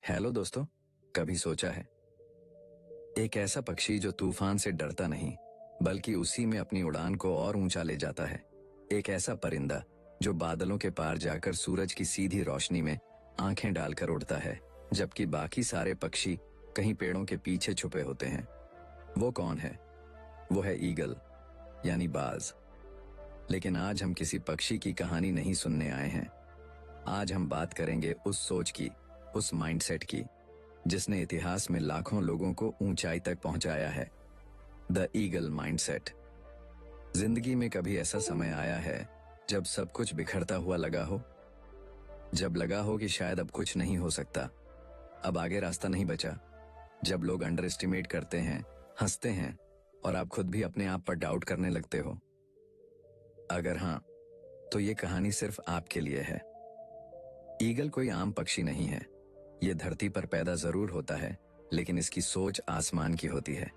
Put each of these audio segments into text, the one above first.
Hello दोस्तों, कभी सोचा है एक ऐसा पक्षी जो तूफान से डरता नहीं बल्कि उसी में अपनी उड़ान को और ऊंचा ले जाता है। एक ऐसा परिंदा जो बादलों के पार जाकर सूरज की सीधी रोशनी में आंखें डालकर उड़ता है, जबकि बाकी सारे पक्षी कहीं पेड़ों के पीछे छुपे होते हैं। वो कौन है? वो है ईगल, यानी बाज। लेकिन आज हम किसी पक्षी की कहानी नहीं सुनने आए हैं। आज हम बात करेंगे उस सोच की, उस माइंडसेट की जिसने इतिहास में लाखों लोगों को ऊंचाई तक पहुंचाया है। The eagle mindset. जिंदगी में कभी ऐसा समय आया है जब सब कुछ बिखरता हुआ लगा हो, जब लगा हो कि शायद अब कुछ नहीं हो सकता, अब आगे रास्ता नहीं बचा, जब लोग अंडर एस्टिमेट करते हैं, हंसते हैं और आप खुद भी अपने आप पर डाउट करने लगते हो? अगर हाँ, तो ये कहानी सिर्फ आपके लिए है। ईगल कोई आम पक्षी नहीं है। ये धरती पर पैदा जरूर होता है, लेकिन इसकी सोच आसमान की होती है।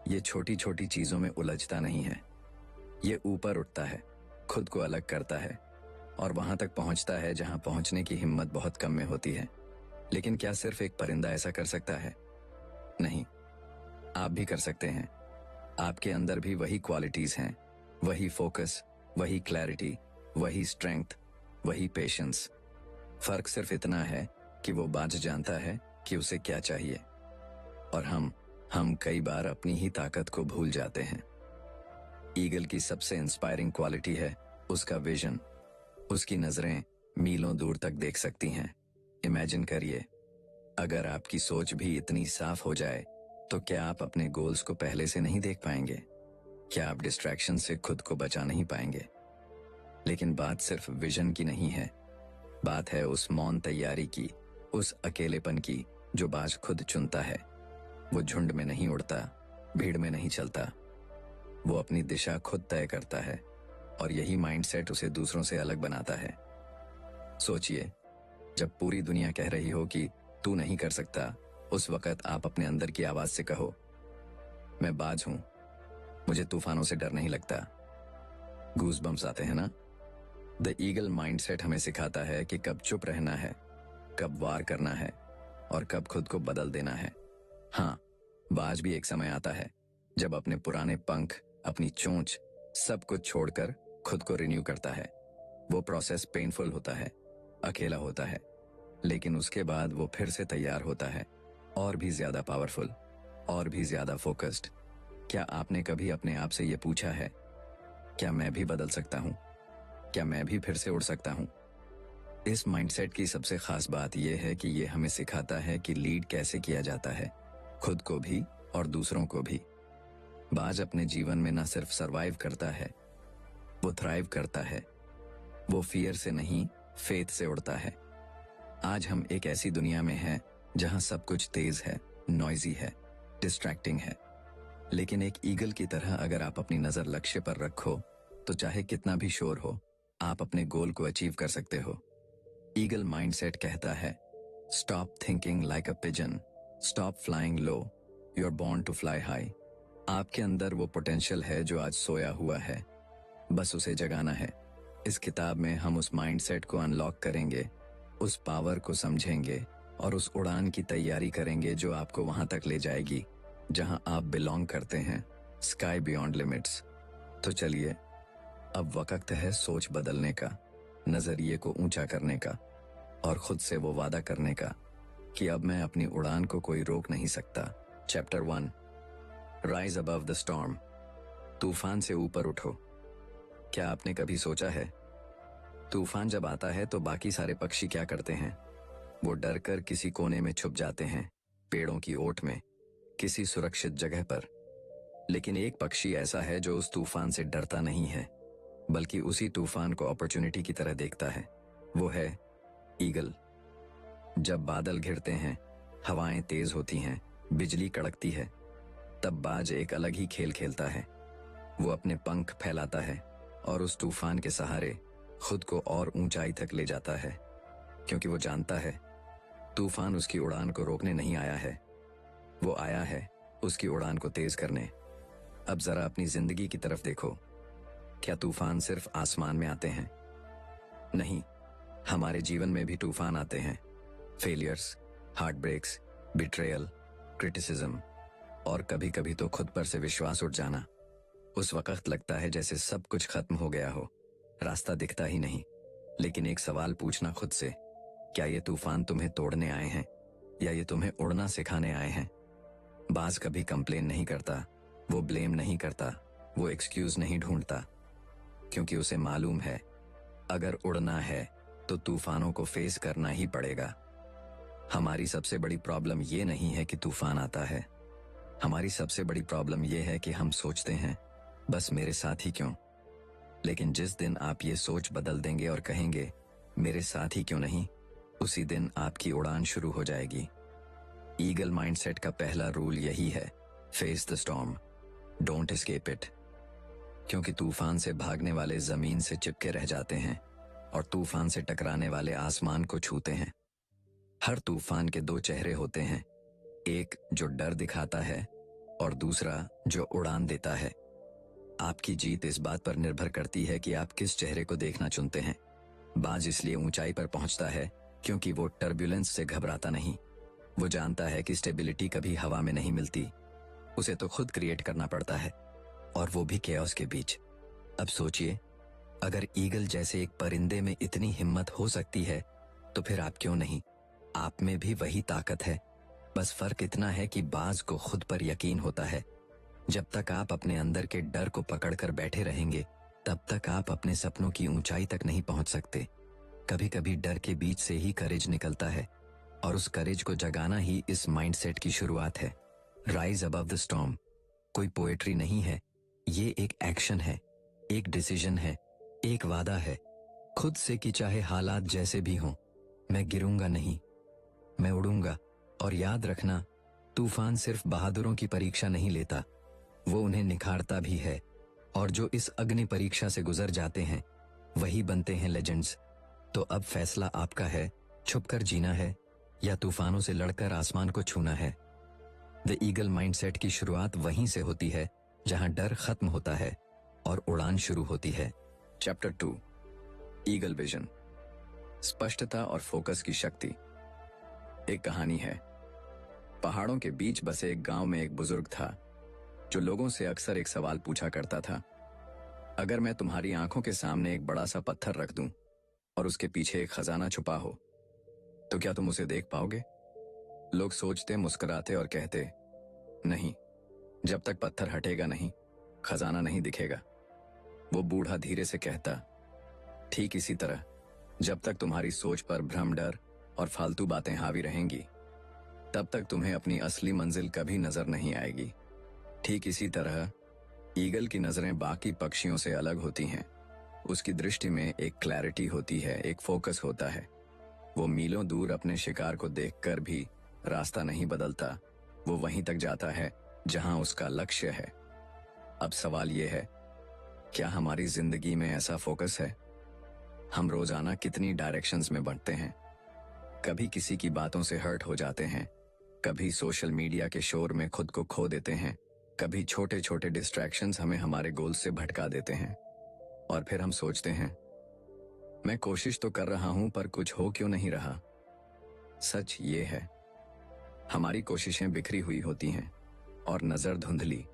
ये छोटी छोटी चीजों में उलझता नहीं है। ये ऊपर उठता है, खुद को अलग करता है और वहां तक पहुंचता है जहां पहुंचने की हिम्मत बहुत कम में होती है। लेकिन क्या सिर्फ एक परिंदा ऐसा कर सकता है? नहीं, आप भी कर सकते हैं। आपके अंदर भी वही क्वालिटीज हैं, वही फोकस, वही क्लैरिटी, वही स्ट्रेंथ, वही पेशेंस। फर्क सिर्फ इतना है कि वो बाज जानता है कि उसे क्या चाहिए, और हम कई बार अपनी ही ताकत को भूल जाते हैं। ईगल की सबसे इंस्पायरिंग क्वालिटी है उसका विजन। उसकी नजरें मीलों दूर तक देख सकती हैं। इमेजिन करिए, अगर आपकी सोच भी इतनी साफ हो जाए तो क्या आप अपने गोल्स को पहले से नहीं देख पाएंगे? क्या आप डिस्ट्रैक्शन से खुद को बचा नहीं पाएंगे? लेकिन बात सिर्फ विजन की नहीं है, बात है उस मौन तैयारी की, उस अकेलेपन की जो बाज खुद चुनता है। वो झुंड में नहीं उड़ता, भीड़ में नहीं चलता, वो अपनी दिशा खुद तय करता है, और यही माइंडसेट उसे दूसरों से अलग बनाता है। सोचिए, जब पूरी दुनिया कह रही हो कि तू नहीं कर सकता, उस वक्त आप अपने अंदर की आवाज से कहो, मैं बाज हूं, मुझे तूफानों से डर नहीं लगता। गूज़बम्प्स आते हैं ना? द ईगल माइंडसेट हमें सिखाता है कि कब चुप रहना है, कब वार करना है और कब खुद को बदल देना है। हाँ, बाज भी एक समय आता है जब अपने पुराने पंख, अपनी चोंच, सब कुछ छोड़कर खुद को रिन्यू करता है। वो प्रोसेस पेनफुल होता है, अकेला होता है, लेकिन उसके बाद वो फिर से तैयार होता है, और भी ज्यादा पावरफुल, और भी ज्यादा फोकस्ड। क्या आपने कभी अपने आप से ये पूछा है, क्या मैं भी बदल सकता हूँ? क्या मैं भी फिर से उड़ सकता हूँ? इस माइंडसेट की सबसे खास बात यह है कि ये हमें सिखाता है कि लीड कैसे किया जाता है, खुद को भी और दूसरों को भी। बाज अपने जीवन में न सिर्फ सरवाइव करता है, वो थ्राइव करता है। वो फियर से नहीं, फेथ से उड़ता है। आज हम एक ऐसी दुनिया में हैं जहां सब कुछ तेज है, नॉइजी है, डिस्ट्रैक्टिंग है। लेकिन एक ईगल की तरह अगर आप अपनी नजर लक्ष्य पर रखो तो चाहे कितना भी शोर हो, आप अपने गोल को अचीव कर सकते हो। ईगल माइंडसेट कहता है, stop thinking like a pigeon, stop flying low, you are born to fly high. आपके अंदर वो पोटेंशियल है जो आज सोया हुआ है, बस उसे जगाना है। इस किताब में हम उस माइंडसेट को अनलॉक करेंगे, उस पावर को समझेंगे और उस उड़ान की तैयारी करेंगे जो आपको वहां तक ले जाएगी जहां आप बिलोंग करते हैं, स्काई बियॉन्ड लिमिट्स। तो चलिए, अब वक्त है सोच बदलने का, नजरिए को ऊंचा करने का और खुद से वो वादा करने का कि अब मैं अपनी उड़ान को कोई रोक नहीं सकता। Chapter 1, rise above the storm. तूफान से ऊपर उठो। क्या आपने कभी सोचा है, तूफान जब आता है तो बाकी सारे पक्षी क्या करते हैं? वो डर कर किसी कोने में छुप जाते हैं, पेड़ों की ओट में, किसी सुरक्षित जगह पर। लेकिन एक पक्षी ऐसा है जो उस तूफान से डरता नहीं है, बल्कि उसी तूफान को अपॉर्चुनिटी की तरह देखता है। वो है ईगल। जब बादल घिरते हैं, हवाएं तेज होती हैं, बिजली कड़कती है, तब बाज एक अलग ही खेल खेलता है। वो अपने पंख फैलाता है और उस तूफान के सहारे खुद को और ऊंचाई तक ले जाता है, क्योंकि वो जानता है तूफान उसकी उड़ान को रोकने नहीं आया है, वो आया है उसकी उड़ान को तेज करने। अब जरा अपनी जिंदगी की तरफ देखो। क्या तूफान सिर्फ आसमान में आते हैं? नहीं, हमारे जीवन में भी तूफान आते हैं। Failures, heartbreaks, betrayal, criticism और कभी कभी तो खुद पर से विश्वास उठ जाना। उस वक्त लगता है जैसे सब कुछ खत्म हो गया हो, रास्ता दिखता ही नहीं। लेकिन एक सवाल पूछना खुद से, क्या ये तूफान तुम्हें तोड़ने आए हैं या ये तुम्हें उड़ना सिखाने आए हैं? बाज कभी कंप्लेन नहीं करता, वो ब्लेम नहीं करता, वो एक्सक्यूज नहीं ढूंढता, क्योंकि उसे मालूम है अगर उड़ना है तो तूफानों को फेस करना ही पड़ेगा। हमारी सबसे बड़ी प्रॉब्लम ये नहीं है कि तूफान आता है, हमारी सबसे बड़ी प्रॉब्लम ये है कि हम सोचते हैं बस मेरे साथ ही क्यों। लेकिन जिस दिन आप ये सोच बदल देंगे और कहेंगे मेरे साथ ही क्यों नहीं, उसी दिन आपकी उड़ान शुरू हो जाएगी। ईगल माइंडसेट का पहला रूल यही है, face the storm, don't escape it. क्योंकि तूफान से भागने वाले जमीन से चिपके रह जाते हैं और तूफान से टकराने वाले आसमान को छूते हैं। हर तूफान के दो चेहरे होते हैं, एक जो डर दिखाता है और दूसरा जो उड़ान देता है। आपकी जीत इस बात पर निर्भर करती है कि आप किस चेहरे को देखना चुनते हैं। बाज इसलिए ऊंचाई पर पहुंचता है क्योंकि वो टर्ब्यूलेंस से घबराता नहीं। वो जानता है कि स्टेबिलिटी कभी हवा में नहीं मिलती, उसे तो खुद क्रिएट करना पड़ता है, और वो भी केओस के बीच। अब सोचिए, अगर ईगल जैसे एक परिंदे में इतनी हिम्मत हो सकती है तो फिर आप क्यों नहीं? आप में भी वही ताकत है, बस फर्क इतना है कि बाज को खुद पर यकीन होता है। जब तक आप अपने अंदर के डर को पकड़कर बैठे रहेंगे तब तक आप अपने सपनों की ऊंचाई तक नहीं पहुंच सकते। कभी कभी डर के बीच से ही करेज निकलता है, और उस करेज को जगाना ही इस माइंडसेट की शुरुआत है। राइज अबव द स्टॉर्म कोई पोएट्री नहीं है, ये एक एक्शन है, एक डिसीजन है, एक वादा है खुद से कि चाहे हालात जैसे भी हों, मैं गिरूंगा नहीं, मैं उड़ूंगा। और याद रखना, तूफान सिर्फ बहादुरों की परीक्षा नहीं लेता, वो उन्हें निखारता भी है। और जो इस अग्नि परीक्षा से गुजर जाते हैं वही बनते हैं लेजेंड्स। तो अब फैसला आपका है, छुपकर जीना है या तूफानों से लड़कर आसमान को छूना है। द ईगल माइंडसेट की शुरुआत वहीं से होती है जहां डर खत्म होता है और उड़ान शुरू होती है। चैप्टर 2, ईगल विजन, स्पष्टता और फोकस की शक्ति। एक कहानी है। पहाड़ों के बीच बसे एक गांव में एक बुजुर्ग था जो लोगों से अक्सर एक सवाल पूछा करता था, अगर मैं तुम्हारी आंखों के सामने एक बड़ा सा पत्थर रख दूं और उसके पीछे एक खजाना छुपा हो तो क्या तुम उसे देख पाओगे? लोग सोचते, मुस्कुराते और कहते, नहीं, जब तक पत्थर हटेगा नहीं, खजाना नहीं दिखेगा। वो बूढ़ा धीरे से कहता, ठीक इसी तरह जब तक तुम्हारी सोच पर भ्रम, डर और फालतू बातें हावी रहेंगी तब तक तुम्हें अपनी असली मंजिल कभी नजर नहीं आएगी। ठीक इसी तरह ईगल की नजरें बाकी पक्षियों से अलग होती हैं। उसकी दृष्टि में एक क्लैरिटी होती है, एक फोकस होता है। वो मीलों दूर अपने शिकार को देखकर भी रास्ता नहीं बदलता, वो वहीं तक जाता है जहां उसका लक्ष्य है। अब सवाल ये है, क्या हमारी जिंदगी में ऐसा फोकस है? हम रोजाना कितनी डायरेक्शंस में बढ़ते हैं। कभी किसी की बातों से हर्ट हो जाते हैं, कभी सोशल मीडिया के शोर में खुद को खो देते हैं, कभी छोटे छोटे डिस्ट्रैक्शंस हमें हमारे गोल से भटका देते हैं। और फिर हम सोचते हैं, मैं कोशिश तो कर रहा हूं पर कुछ हो क्यों नहीं रहा। सच ये है, हमारी कोशिशें बिखरी हुई होती हैं और नजर धुंधली।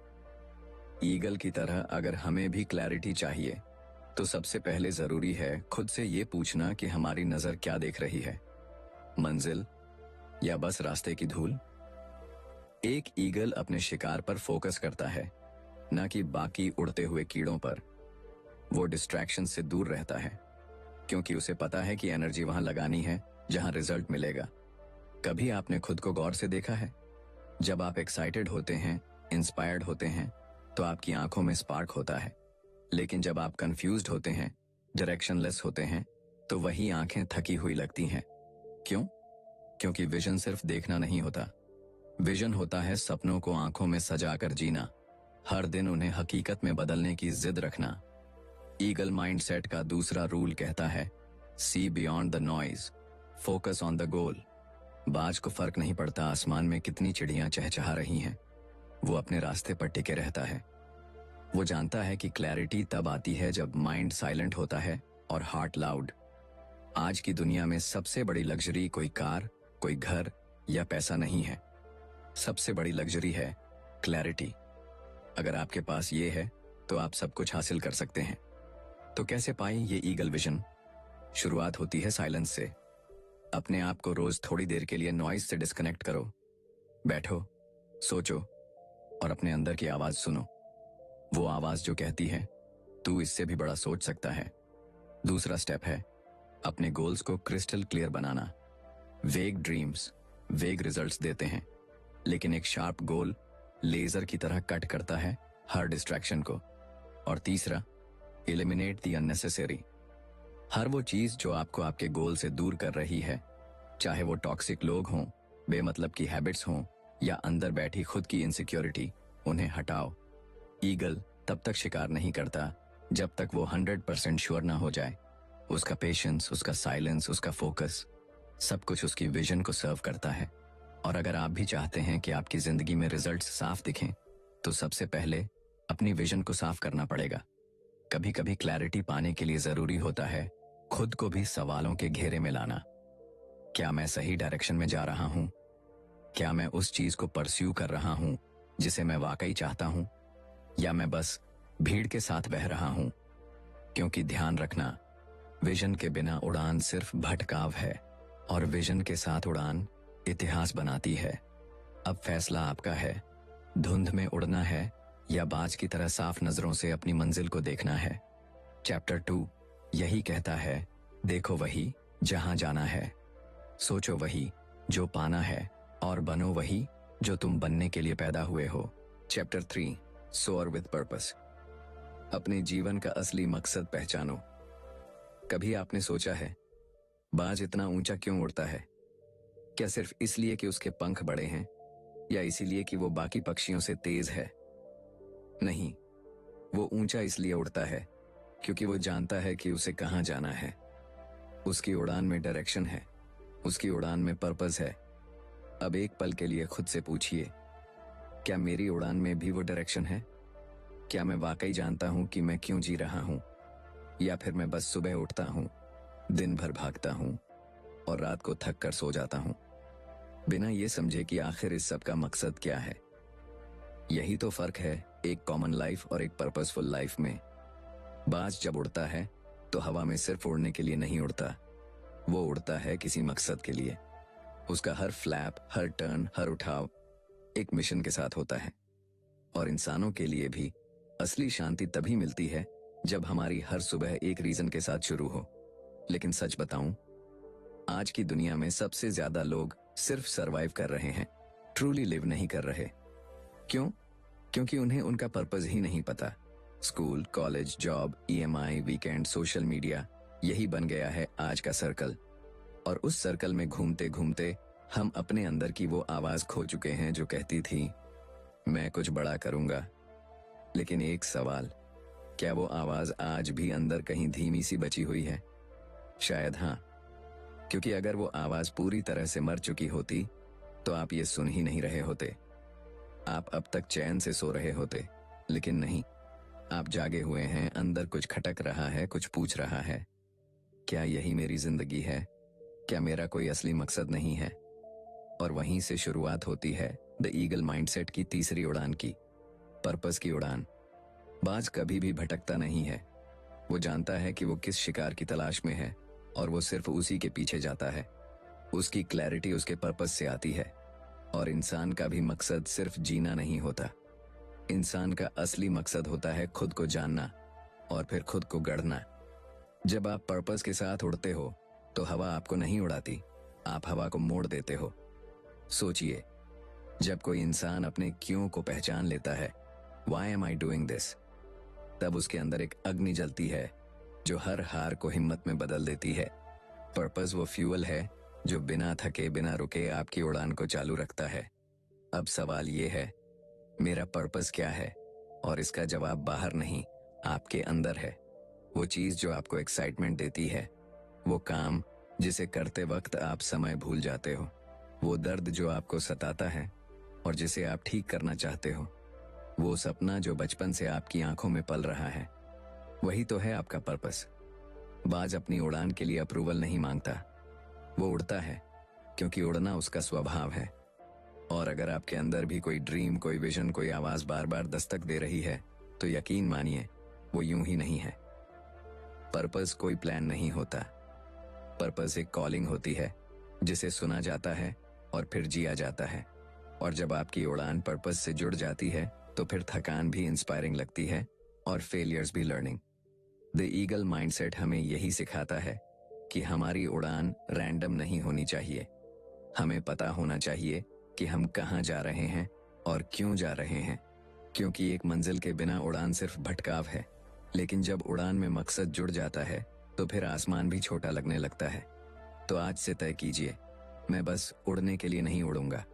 ईगल की तरह अगर हमें भी क्लैरिटी चाहिए तो सबसे पहले जरूरी है खुद से ये पूछना कि हमारी नजर क्या देख रही है, मंजिल या बस रास्ते की धूल। एक ईगल अपने शिकार पर फोकस करता है, न कि बाकी उड़ते हुए कीड़ों पर। वो डिस्ट्रैक्शन से दूर रहता है क्योंकि उसे पता है कि एनर्जी वहां लगानी है जहां रिजल्ट मिलेगा। कभी आपने खुद को गौर से देखा है? जब आप एक्साइटेड होते हैं, इंस्पायर्ड होते हैं, तो आपकी आंखों में स्पार्क होता है। लेकिन जब आप कंफ्यूज्ड होते हैं, डायरेक्शनलेस होते हैं, तो वही आंखें थकी हुई लगती हैं। क्यों? क्योंकि विजन सिर्फ देखना नहीं होता, विजन होता है सपनों को आंखों में सजाकर जीना, हर दिन उन्हें हकीकत में बदलने की जिद रखना। ईगल माइंडसेट का दूसरा रूल कहता है, see beyond the noise, focus on the goal. बाज को फर्क नहीं पड़ता आसमान में कितनी चिड़ियां चहचहा रही हैं, वो अपने रास्ते पर टिके रहता है। वो जानता है कि क्लैरिटी तब आती है जब माइंड साइलेंट होता है और हार्ट लाउड। आज की दुनिया में सबसे बड़ी लग्जरी कोई कार, कोई घर या पैसा नहीं है। सबसे बड़ी लग्जरी है क्लैरिटी। अगर आपके पास ये है तो आप सब कुछ हासिल कर सकते हैं। तो कैसे पाएं ये ईगल विजन? शुरुआत होती है साइलेंस से। अपने आप को रोज थोड़ी देर के लिए नॉइज से डिस्कनेक्ट करो। बैठो, सोचो और अपने अंदर की आवाज सुनो। वो आवाज जो कहती है तू इससे भी बड़ा सोच सकता है। दूसरा स्टेप है अपने गोल्स को क्रिस्टल क्लियर बनाना। वेग ड्रीम्स वेग रिजल्ट्स देते हैं, लेकिन एक शार्प गोल लेजर की तरह कट करता है हर डिस्ट्रैक्शन को। और तीसरा, एलिमिनेट द अननेसेसरी। हर वो चीज जो आपको आपके गोल से दूर कर रही है, चाहे वो टॉक्सिक लोग हों, बेमतलब की हैबिट्स हों या अंदर बैठी खुद की इनसिक्योरिटी, उन्हें हटाओ। ईगल तब तक शिकार नहीं करता जब तक वो 100% श्योर ना हो जाए। उसका पेशेंस, उसका साइलेंस, उसका फोकस, सब कुछ उसकी विजन को सर्व करता है। और अगर आप भी चाहते हैं कि आपकी जिंदगी में रिजल्ट्स साफ दिखें, तो सबसे पहले अपनी विजन को साफ करना पड़ेगा। कभी कभी क्लैरिटी पाने के लिए जरूरी होता है खुद को भी सवालों के घेरे में लाना। क्या मैं सही डायरेक्शन में जा रहा हूं? क्या मैं उस चीज को परस्यू कर रहा हूं जिसे मैं वाकई चाहता हूं, या मैं बस भीड़ के साथ बह रहा हूं? क्योंकि ध्यान रखना, विजन के बिना उड़ान सिर्फ भटकाव है और विजन के साथ उड़ान इतिहास बनाती है। अब फैसला आपका है, धुंध में उड़ना है या बाज की तरह साफ नजरों से अपनी मंजिल को देखना है। चैप्टर 2 यही कहता है, देखो वही जहां जाना है, सोचो वही जो पाना है और बनो वही जो तुम बनने के लिए पैदा हुए हो। Chapter 3 soar with purpose. अपने जीवन का असली मकसद पहचानो। कभी आपने सोचा है बाज इतना ऊंचा क्यों उड़ता है? क्या सिर्फ इसलिए कि उसके पंख बड़े हैं, या इसीलिए कि वो बाकी पक्षियों से तेज है? नहीं, वो ऊंचा इसलिए उड़ता है क्योंकि वो जानता है कि उसे कहां जाना है। उसकी उड़ान में डायरेक्शन है, उसकी उड़ान में पर्पस है। अब एक पल के लिए खुद से पूछिए, क्या मेरी उड़ान में भी वो डायरेक्शन है? क्या मैं वाकई जानता हूं कि मैं क्यों जी रहा हूं, या फिर मैं बस सुबह उठता हूं, दिन भर भागता हूं और रात को थक कर सो जाता हूं, बिना ये समझे कि आखिर इस सब का मकसद क्या है? यही तो फर्क है एक कॉमन लाइफ और एक पर्पसफुल लाइफ में। बाज जब उड़ता है तो हवा में सिर्फ उड़ने के लिए नहीं उड़ता, वो उड़ता है किसी मकसद के लिए। उसका हर फ्लैप, हर टर्न, हर उठाव एक मिशन के साथ होता है। और इंसानों के लिए भी असली शांति तभी मिलती है जब हमारी हर सुबह एक रीजन के साथ शुरू हो। लेकिन सच बताऊं, आज की दुनिया में सबसे ज्यादा लोग सिर्फ सरवाइव कर रहे हैं, ट्रूली लिव नहीं कर रहे। क्यों? क्योंकि उन्हें उनका पर्पस ही नहीं पता। School, college, job, EMI, weekend, social media, यही बन गया है आज का सर्कल। और उस सर्कल में घूमते घूमते हम अपने अंदर की वो आवाज खो चुके हैं जो कहती थी मैं कुछ बड़ा करूंगा। लेकिन एक सवाल, क्या वो आवाज आज भी अंदर कहीं धीमी सी बची हुई है? शायद हाँ, क्योंकि अगर वो आवाज पूरी तरह से मर चुकी होती तो आप ये सुन ही नहीं रहे होते। आप अब तक चैन से सो रहे होते, लेकिन नहीं, आप जागे हुए हैं। अंदर कुछ खटक रहा है, कुछ पूछ रहा है, क्या यही मेरी जिंदगी है? क्या मेरा कोई असली मकसद नहीं है? और वहीं से शुरुआत होती है द ईगल माइंडसेट की तीसरी उड़ान की, पर्पस की उड़ान। बाज कभी भी भटकता नहीं है। वो जानता है कि वो किस शिकार की तलाश में है और वो सिर्फ उसी के पीछे जाता है। उसकी क्लैरिटी उसके पर्पस से आती है। और इंसान का भी मकसद सिर्फ जीना नहीं होता। इंसान का असली मकसद होता है खुद को जानना और फिर खुद को गढ़ना। जब आप पर्पस के साथ उड़ते हो तो हवा आपको नहीं उड़ाती, आप हवा को मोड़ देते हो। सोचिए, जब कोई इंसान अपने क्यों को पहचान लेता है, Why am I doing this? तब उसके अंदर एक अग्नि जलती है जो हर हार को हिम्मत में बदल देती है। पर्पस वो फ्यूल है जो बिना थके, बिना रुके आपकी उड़ान को चालू रखता है। अब सवाल ये है, मेरा पर्पस क्या है? और इसका जवाब बाहर नहीं, आपके अंदर है। वो चीज जो आपको एक्साइटमेंट देती है, वो काम जिसे करते वक्त आप समय भूल जाते हो, वो दर्द जो आपको सताता है और जिसे आप ठीक करना चाहते हो, वो सपना जो बचपन से आपकी आंखों में पल रहा है, वही तो है आपका पर्पस। बाज अपनी उड़ान के लिए अप्रूवल नहीं मांगता, वो उड़ता है क्योंकि उड़ना उसका स्वभाव है। और अगर आपके अंदर भी कोई ड्रीम, कोई विजन, कोई आवाज बार बार दस्तक दे रही है, तो यकीन मानिए वो यूं ही नहीं है। पर्पस कोई प्लान नहीं होता। पर्पस एक कॉलिंग होती है जिसे सुना जाता है और फिर जिया जाता है। और जब आपकी उड़ान पर्पस से जुड़ जाती है तो फिर थकान भी इंस्पायरिंग लगती है और फेलियर्स भी लर्निंग। द ईगल माइंडसेट हमें यही सिखाता है कि हमारी उड़ान रैंडम नहीं होनी चाहिए। हमें पता होना चाहिए कि हम कहाँ जा रहे हैं और क्यों जा रहे हैं, क्योंकि एक मंजिल के बिना उड़ान सिर्फ भटकाव है, लेकिन जब उड़ान में मकसद जुड़ जाता है तो फिर आसमान भी छोटा लगने लगता है। तो आज से तय कीजिए, मैं बस उड़ने के लिए नहीं उड़ूंगा,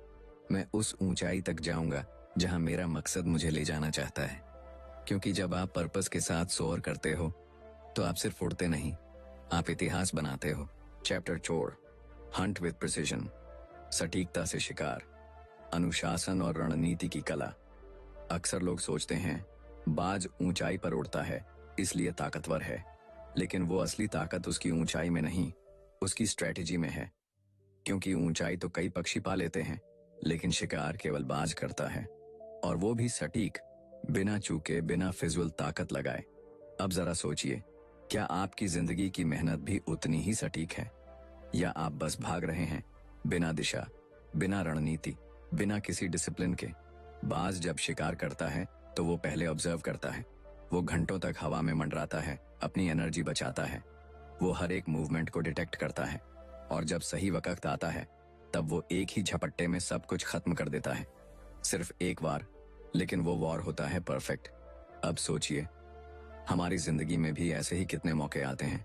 मैं उस ऊंचाई तक जाऊंगा जहां मेरा मकसद मुझे ले जाना चाहता है। क्योंकि जब आप पर्पस के साथ सोअर करते हो तो आप सिर्फ उड़ते नहीं, आप इतिहास बनाते हो। चैप्टर 4, हंट विद प्रिसिजन, सटीकता से शिकार, अनुशासन और रणनीति की कला। अक्सर लोग सोचते हैं बाज ऊंचाई पर उड़ता है इसलिए ताकतवर है, लेकिन वो असली ताकत उसकी ऊंचाई में नहीं, उसकी स्ट्रेटेजी में है। क्योंकि ऊंचाई तो कई पक्षी पा लेते हैं, लेकिन शिकार केवल बाज करता है, और वो भी सटीक, बिना चूके, बिना फिजूल ताकत लगाए। अब जरा सोचिए, क्या आपकी जिंदगी की मेहनत भी उतनी ही सटीक है, या आप बस भाग रहे हैं बिना दिशा, बिना रणनीति, बिना किसी डिसिप्लिन के? बाज जब शिकार करता है तो वो पहले ऑब्जर्व करता है, वो घंटों तक हवा में मंडराता है, अपनी एनर्जी बचाता है, वो हर एक मूवमेंट को डिटेक्ट करता है, और जब सही वक्त आता है तब वो एक ही झपट्टे में सब कुछ खत्म कर देता है। सिर्फ एक बार, लेकिन वो वॉर होता है परफेक्ट। अब सोचिए, हमारी जिंदगी में भी ऐसे ही कितने मौके आते हैं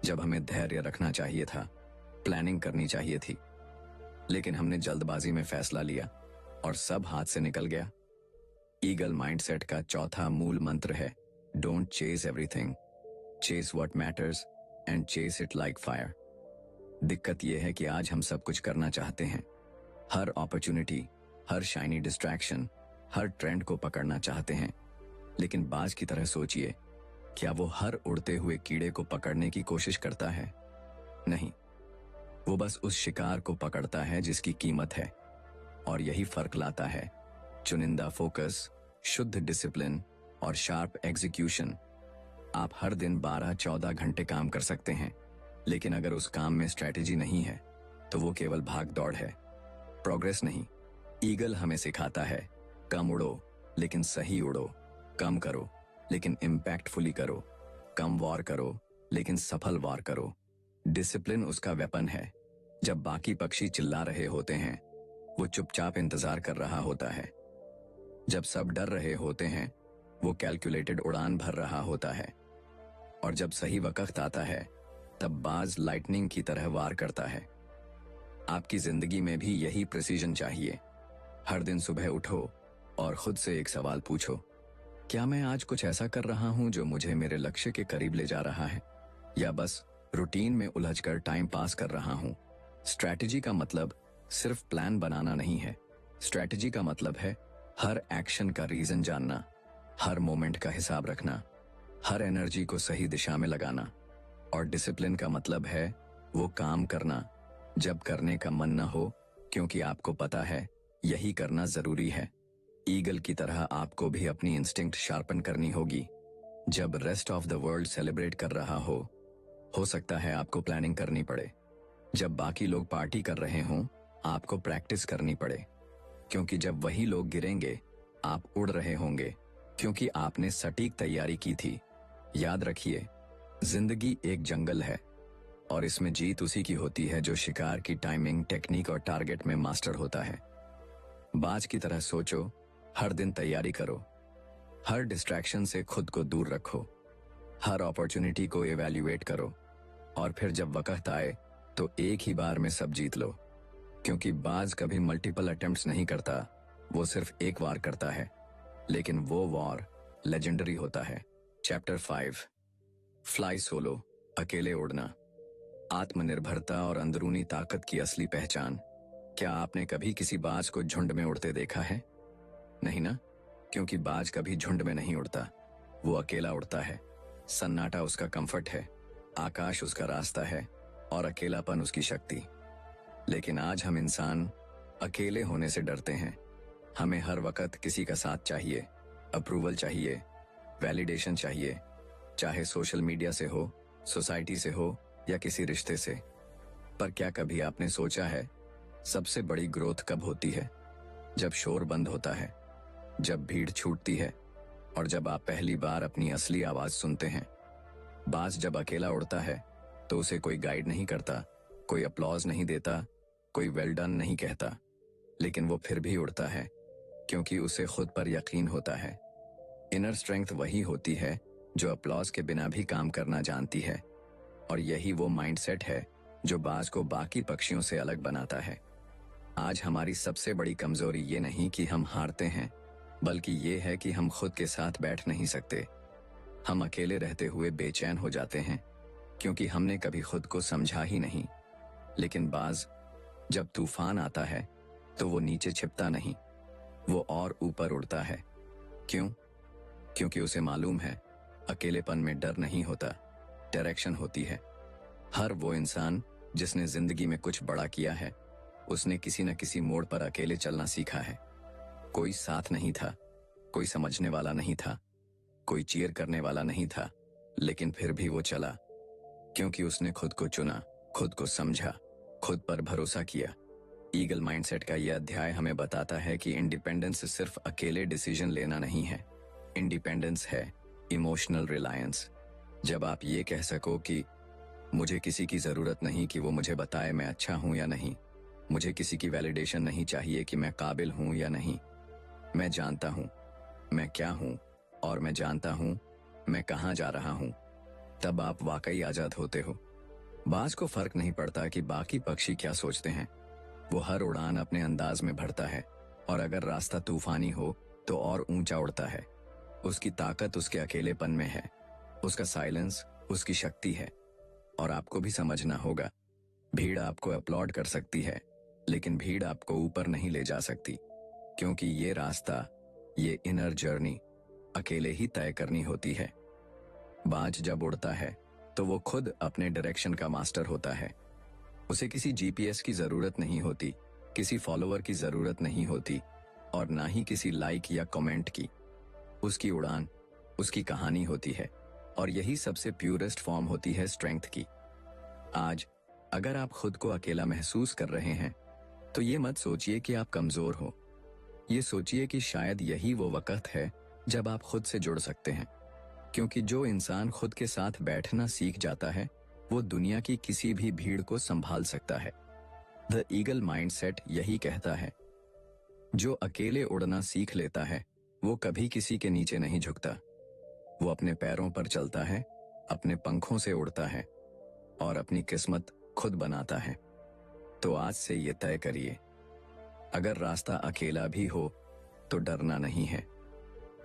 जब हमें धैर्य रखना चाहिए था, प्लानिंग करनी चाहिए थी, लेकिन हमने जल्दबाजी में फैसला लिया और सब हाथ से निकल गया। ईगल माइंडसेट का चौथा मूल मंत्र है, don't chase everything, chase what matters and chase it like fire. दिक्कत यह है कि आज हम सब कुछ करना चाहते हैं, हर अपॉर्चुनिटी, हर शाइनी डिस्ट्रैक्शन, हर ट्रेंड को पकड़ना चाहते हैं, लेकिन बाज की तरह सोचिए, क्या वो हर उड़ते हुए कीड़े को पकड़ने की कोशिश करता है? नहीं, वो बस उस शिकार को पकड़ता है जिसकी कीमत है। और यही फर्क लाता है चुनिंदा फोकस, शुद्ध डिसिप्लिन और शार्प एग्जीक्यूशन। आप हर दिन 12-14 घंटे काम कर सकते हैं, लेकिन अगर उस काम में स्ट्रेटेजी नहीं है तो वो केवल भाग दौड़ है, प्रोग्रेस नहीं। ईगल हमें सिखाता है, कम उड़ो लेकिन सही उड़ो, कम करो लेकिन इम्पैक्टफुली करो, कम वॉर करो लेकिन सफल वॉर करो। डिसिप्लिन उसका वेपन है। जब बाकी पक्षी चिल्ला रहे होते हैं, वो चुपचाप इंतजार कर रहा होता है। जब सब डर रहे होते हैं, वो कैलकुलेटेड उड़ान भर रहा होता है। और जब सही वक्त आता है, तब बाज लाइटनिंग की तरह वार करता है। आपकी जिंदगी में भी यही प्रिसीजन चाहिए। हर दिन सुबह उठो और खुद से एक सवाल पूछो, क्या मैं आज कुछ ऐसा कर रहा हूं जो मुझे मेरे लक्ष्य के करीब ले जा रहा है, या बस रूटीन में उलझकर टाइम पास कर रहा हूं? स्ट्रैटेजी का मतलब सिर्फ प्लान बनाना नहीं है। स्ट्रैटेजी का मतलब है हर एक्शन का रीजन जानना, हर मोमेंट का हिसाब रखना, हर एनर्जी को सही दिशा में लगाना। और डिसिप्लिन का मतलब है वो काम करना जब करने का मन न हो, क्योंकि आपको पता है यही करना जरूरी है। ईगल की तरह आपको भी अपनी इंस्टिंक्ट शार्पन करनी होगी। जब rest of the world celebrate कर रहा हो सकता है आपको प्लानिंग करनी पड़े। जब बाकी लोग पार्टी कर रहे हों, आपको प्रैक्टिस करनी पड़े, क्योंकि जब वही लोग गिरेंगे, आप उड़ रहे होंगे, क्योंकि आपने सटीक तैयारी की थी। याद रखिए, जिंदगी एक जंगल है और इसमें जीत उसी की होती है जो शिकार की टाइमिंग, टेक्निक और टारगेट में मास्टर होता है। बाज की तरह सोचो, हर दिन तैयारी करो, हर डिस्ट्रैक्शन से खुद को दूर रखो, हर अपॉर्चुनिटी को इवैल्यूएट करो, और फिर जब वक्त आए तो एक ही बार में सब जीत लो। क्योंकि बाज कभी मल्टीपल अटेम्प्ट्स नहीं करता, वो सिर्फ एक वार करता है, लेकिन वो वॉर लेजेंडरी होता है। चैप्टर 5, फ्लाई सोलो, अकेले उड़ना, आत्मनिर्भरता और अंदरूनी ताकत की असली पहचान। क्या आपने कभी किसी बाज को झुंड में उड़ते देखा है? नहीं ना, क्योंकि बाज कभी झुंड में नहीं उड़ता, वो अकेला उड़ता है। सन्नाटा उसका कंफर्ट है, आकाश उसका रास्ता है और अकेलापन उसकी शक्ति। लेकिन आज हम इंसान अकेले होने से डरते हैं। हमें हर वक्त किसी का साथ चाहिए, अप्रूवल चाहिए, वैलिडेशन चाहिए, चाहे सोशल मीडिया से हो, सोसाइटी से हो या किसी रिश्ते से। पर क्या कभी आपने सोचा है, सबसे बड़ी ग्रोथ कब होती है? जब शोर बंद होता है, जब भीड़ छूटती है और जब आप पहली बार अपनी असली आवाज सुनते हैं। बाज जब अकेला उड़ता है तो उसे कोई गाइड नहीं करता, कोई अपलॉज नहीं देता, कोई वेल डन नहीं कहता, लेकिन वो फिर भी उड़ता है क्योंकि उसे खुद पर यकीन होता है। इनर स्ट्रेंथ वही होती है जो अपलॉज के बिना भी काम करना जानती है, और यही वो माइंडसेट है जो बाज को बाकी पक्षियों से अलग बनाता है। आज हमारी सबसे बड़ी कमजोरी ये नहीं कि हम हारते हैं, बल्कि ये है कि हम खुद के साथ बैठ नहीं सकते। हम अकेले रहते हुए बेचैन हो जाते हैं क्योंकि हमने कभी खुद को समझा ही नहीं। लेकिन बाज जब तूफान आता है तो वो नीचे छिपता नहीं, वो और ऊपर उड़ता है। क्यों? क्योंकि उसे मालूम है अकेलेपन में डर नहीं होता, डायरेक्शन होती है। हर वो इंसान जिसने जिंदगी में कुछ बड़ा किया है, उसने किसी न किसी मोड़ पर अकेले चलना सीखा है। कोई साथ नहीं था, कोई समझने वाला नहीं था, कोई चीयर करने वाला नहीं था, लेकिन फिर भी वो चला क्योंकि उसने खुद को चुना, खुद को समझा, खुद पर भरोसा किया। ईगल माइंडसेट का यह अध्याय हमें बताता है कि इंडिपेंडेंस सिर्फ अकेले डिसीजन लेना नहीं है। इंडिपेंडेंस है इमोशनल रिलायंस। जब आप ये कह सको कि मुझे किसी की जरूरत नहीं कि वो मुझे बताए मैं अच्छा हूं या नहीं, मुझे किसी की वैलिडेशन नहीं चाहिए कि मैं काबिल हूं या नहीं, मैं जानता हूं मैं क्या हूं और मैं जानता हूं मैं कहां जा रहा हूं, तब आप वाकई आजाद होते हो। बाज को फर्क नहीं पड़ता कि बाकी पक्षी क्या सोचते हैं, वो हर उड़ान अपने अंदाज में भरता है, और अगर रास्ता तूफानी हो तो और ऊंचा उड़ता है। उसकी ताकत उसके अकेलेपन में है, उसका साइलेंस उसकी शक्ति है। और आपको भी समझना होगा, भीड़ आपको अपलॉड कर सकती है, लेकिन भीड़ आपको ऊपर नहीं ले जा सकती, क्योंकि ये रास्ता, ये इनर जर्नी अकेले ही तय करनी होती है। बाज जब उड़ता है तो वो खुद अपने डायरेक्शन का मास्टर होता है। उसे किसी जीपीएस की जरूरत नहीं होती, किसी फॉलोवर की जरूरत नहीं होती, और ना ही किसी लाइक या कमेंट की। उसकी उड़ान उसकी कहानी होती है, और यही सबसे प्यूरेस्ट फॉर्म होती है स्ट्रेंथ की। आज अगर आप खुद को अकेला महसूस कर रहे हैं तो ये मत सोचिए कि आप कमजोर हो, ये सोचिए कि शायद यही वो वक्त है जब आप खुद से जुड़ सकते हैं। क्योंकि जो इंसान खुद के साथ बैठना सीख जाता है, वो दुनिया की किसी भी भीड़ को संभाल सकता है। द ईगल माइंडसेट यही कहता है, जो अकेले उड़ना सीख लेता है वो कभी किसी के नीचे नहीं झुकता। वो अपने पैरों पर चलता है, अपने पंखों से उड़ता है और अपनी किस्मत खुद बनाता है। तो आज से ये तय करिए, अगर रास्ता अकेला भी हो तो डरना नहीं है,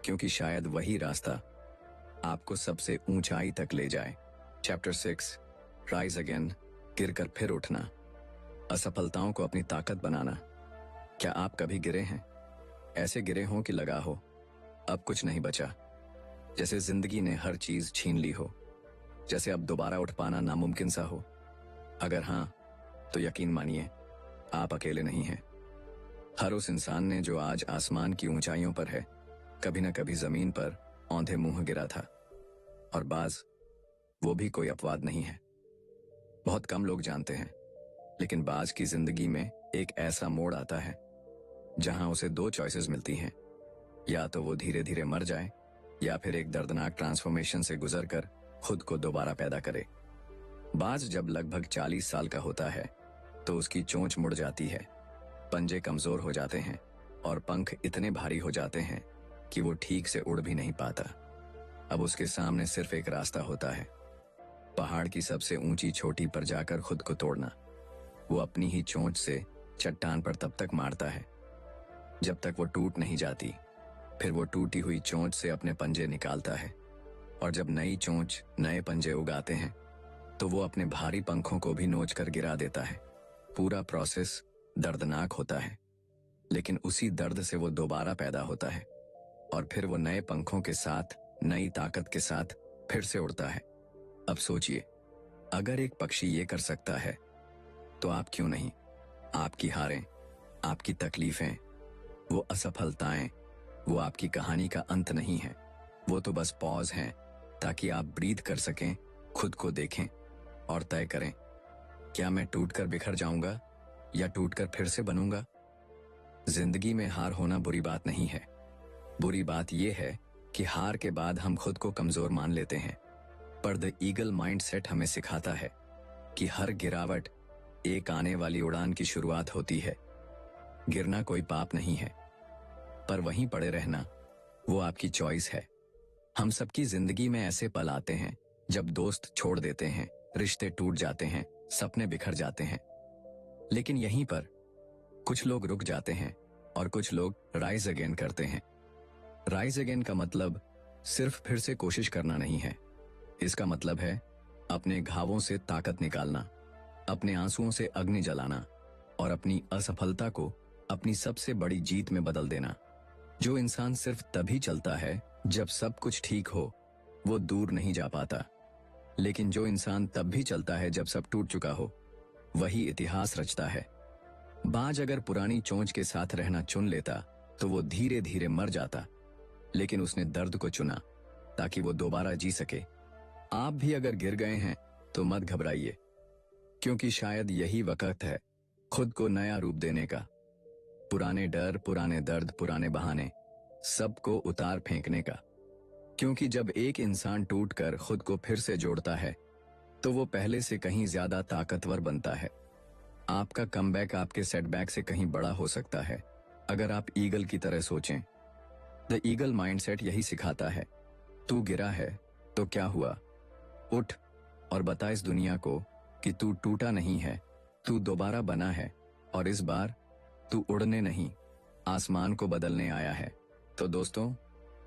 क्योंकि शायद वही रास्ता आपको सबसे ऊंचाई तक ले जाए। चैप्टर 6, राइज अगेन, गिरकर फिर उठना, असफलताओं को अपनी ताकत बनाना। क्या आप कभी गिरे हैं? ऐसे गिरे हों कि लगा हो अब कुछ नहीं बचा, जैसे जिंदगी ने हर चीज छीन ली हो, जैसे अब दोबारा उठ पाना नामुमकिन सा हो? अगर हाँ, तो यकीन मानिए आप अकेले नहीं हैं। हर उस इंसान ने जो आज आसमान की ऊंचाइयों पर है, कभी न कभी जमीन पर औंधे मुंह गिरा था। और बाज वो भी कोई अपवाद नहीं है। बहुत कम लोग जानते हैं, लेकिन बाज की जिंदगी में एक ऐसा मोड़ आता है जहां उसे दो चॉइसेस मिलती हैं, या तो वो धीरे धीरे मर जाए या फिर एक दर्दनाक ट्रांसफॉर्मेशन से गुजरकर खुद को दोबारा पैदा करे। बाज जब लगभग 40 साल का होता है तो उसकी चोंच मुड़ जाती है, पंजे कमजोर हो जाते हैं और पंख इतने भारी हो जाते हैं कि वो ठीक से उड़ भी नहीं पाता। अब उसके सामने सिर्फ एक रास्ता होता है, पहाड़ की सबसे ऊंची चोटी पर जाकर खुद को तोड़ना। वो अपनी ही चोंच से चट्टान पर तब तक मारता है जब तक वो टूट नहीं जाती। फिर वो टूटी हुई चोंच से अपने पंजे निकालता है, और जब नई चोंच नए पंजे उगाते हैं तो वो अपने भारी पंखों को भी नोच कर गिरा देता है। पूरा प्रोसेस दर्दनाक होता है, लेकिन उसी दर्द से वो दोबारा पैदा होता है, और फिर वो नए पंखों के साथ, नई ताकत के साथ फिर से उड़ता है। अब सोचिए, अगर एक पक्षी ये कर सकता है तो आप क्यों नहीं? आपकी हारें, आपकी तकलीफें, वो असफलताएं, वो आपकी कहानी का अंत नहीं है। वो तो बस पॉज हैं ताकि आप ब्रीथ कर सकें, खुद को देखें और तय करें, क्या मैं टूटकर बिखर जाऊंगा या टूटकर फिर से बनूंगा। जिंदगी में हार होना बुरी बात नहीं है। बुरी बात यह है कि हार के बाद हम खुद को कमजोर मान लेते हैं। पर द ईगल माइंडसेट हमें सिखाता है कि हर गिरावट एक आने वाली उड़ान की शुरुआत होती है। गिरना कोई पाप नहीं है, पर वहीं पड़े रहना वो आपकी चॉइस है। हम सबकी जिंदगी में ऐसे पल आते हैं जब दोस्त छोड़ देते हैं, रिश्ते टूट जाते हैं, सपने बिखर जाते हैं। लेकिन यहीं पर कुछ लोग रुक जाते हैं और कुछ लोग राइज अगेन करते हैं। राइज अगेन का मतलब सिर्फ फिर से कोशिश करना नहीं है। इसका मतलब है अपने घावों से ताकत निकालना, अपने आंसुओं से अग्नि जलाना और अपनी असफलता को अपनी सबसे बड़ी जीत में बदल देना। जो इंसान सिर्फ तभी चलता है जब सब कुछ ठीक हो, वो दूर नहीं जा पाता। लेकिन जो इंसान तब भी चलता है जब सब टूट चुका हो, वही इतिहास रचता है। बाज अगर पुरानी चोंच के साथ रहना चुन लेता तो वो धीरे धीरे मर जाता, लेकिन उसने दर्द को चुना ताकि वो दोबारा जी सके। आप भी अगर गिर गए हैं तो मत घबराइए, क्योंकि शायद यही वक्त है खुद को नया रूप देने का। पुराने डर, पुराने दर्द, पुराने बहाने, सबको उतार फेंकने का। क्योंकि जब एक इंसान टूटकर खुद को फिर से जोड़ता है तो वो पहले से कहीं ज्यादा ताकतवर बनता है। आपका कमबैक आपके सेटबैक से कहीं बड़ा हो सकता है अगर आप ईगल की तरह सोचें। द ईगल माइंडसेट यही सिखाता है, तू गिरा है तो क्या हुआ, उठ और बता इस दुनिया को कि तू टूटा नहीं है, तू दोबारा बना है और इस बार तू उड़ने नहीं, आसमान को बदलने आया है। तो दोस्तों,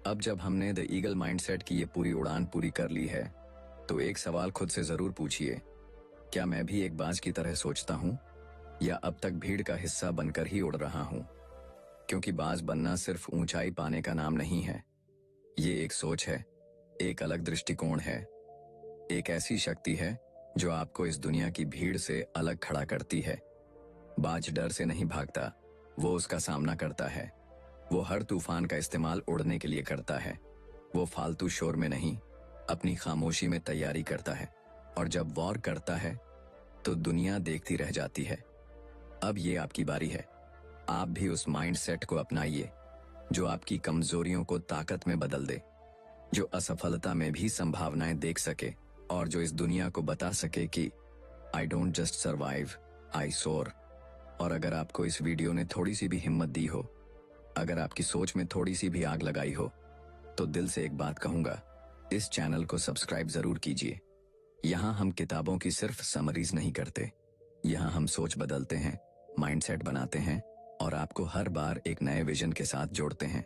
अब जब हमने द ईगल माइंडसेट की ये पूरी उड़ान पूरी कर ली है, तो एक सवाल खुद से जरूर पूछिए, क्या मैं भी एक बाज की तरह सोचता हूं या अब तक भीड़ का हिस्सा बनकर ही उड़ रहा हूं। क्योंकि बाज बनना सिर्फ ऊंचाई पाने का नाम नहीं है, ये एक सोच है, एक अलग दृष्टिकोण है, एक ऐसी शक्ति है जो आपको इस दुनिया की भीड़ से अलग खड़ा करती है। बाज डर से नहीं भागता, वो उसका सामना करता है। वो हर तूफान का इस्तेमाल उड़ने के लिए करता है। वो फालतू शोर में नहीं, अपनी खामोशी में तैयारी करता है। और जब वॉर करता है तो दुनिया देखती रह जाती है। अब ये आपकी बारी है। आप भी उस माइंडसेट को अपनाइए जो आपकी कमजोरियों को ताकत में बदल दे, जो असफलता में भी संभावनाएं देख सके और जो इस दुनिया को बता सके कि आई डोंट जस्ट सर्वाइव, आई सोर। और अगर आपको इस वीडियो ने थोड़ी सी भी हिम्मत दी हो, अगर आपकी सोच में थोड़ी सी भी आग लगाई हो, तो दिल से एक बात कहूंगा, इस चैनल को सब्सक्राइब जरूर कीजिए। यहाँ हम किताबों की सिर्फ समरीज नहीं करते, यहाँ हम सोच बदलते हैं, माइंडसेट बनाते हैं और आपको हर बार एक नए विजन के साथ जोड़ते हैं।